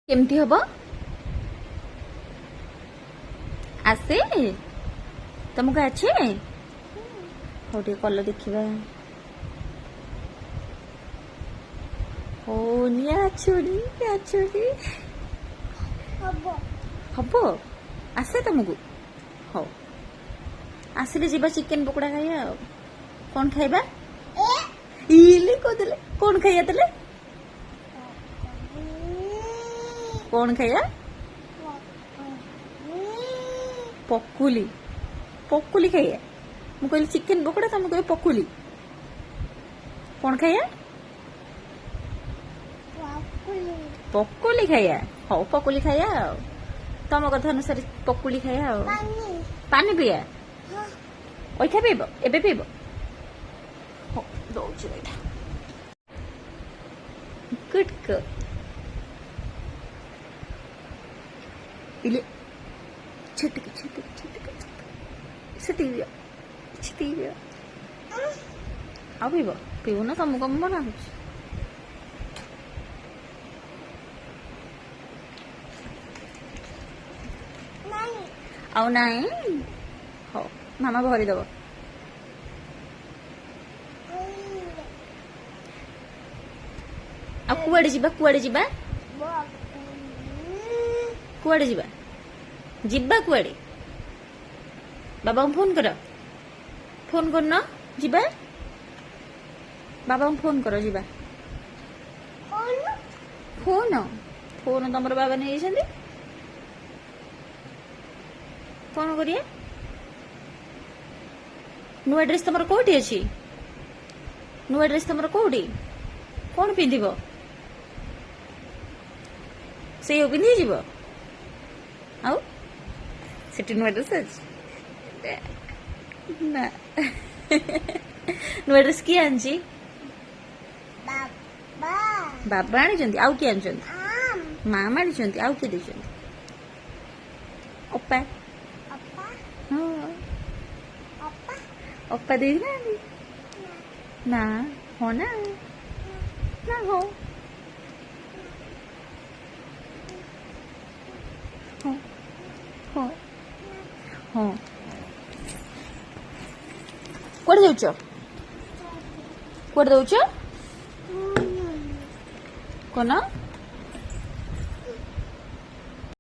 केमती हब आसे तुमको अच्छे हो टे कल देखा हो हब आसे तुमको हो आसिले जीवा चिकेन पकोड़ा खाइया कौन खाइबा इले कहदेले कौन खाइया देले कौन खाइया पकुली पकुली खाइया मु कहली चिकेन पकोड़ा तुम कह पकुली कौन खाइया पकुली खाइया हो पकुली खाइया तुम कथा अनुसार पकुली खाइया पानी पिया ओइठा पीब एबे पीब हो दौच गुड गर्ल इले छटक छटक छटक छटिया छटिया आ पीब पीबू ना तुमको मना आउ नाई हो मामा भरी दब आ कुआडे जीवा कुआडे जीवा कुआडे जीवा जीवा कुआडे बाबा को फोन कर ना जीवा बाबा को फोन कर जीवा फोन फोन तुम बाबा नहीं जाइछन्ती कौन करिए नुआ ड्रेस तुम कौटी अच्छी नुआ ड्रेस तुम कौटी कौन पिंधिब से पिंधि जीव आउ सेठी नुआ ड्रेस अच्छी ना नुआ ड्रेस किए आनी बाबा आनी आउ किए आनी मामा आनी आउ किए देते ओपा हाँ ओपा देखना ना हो ना ना हो हो हो हो कुआडे जाउछ कुआडे जाउछ कोन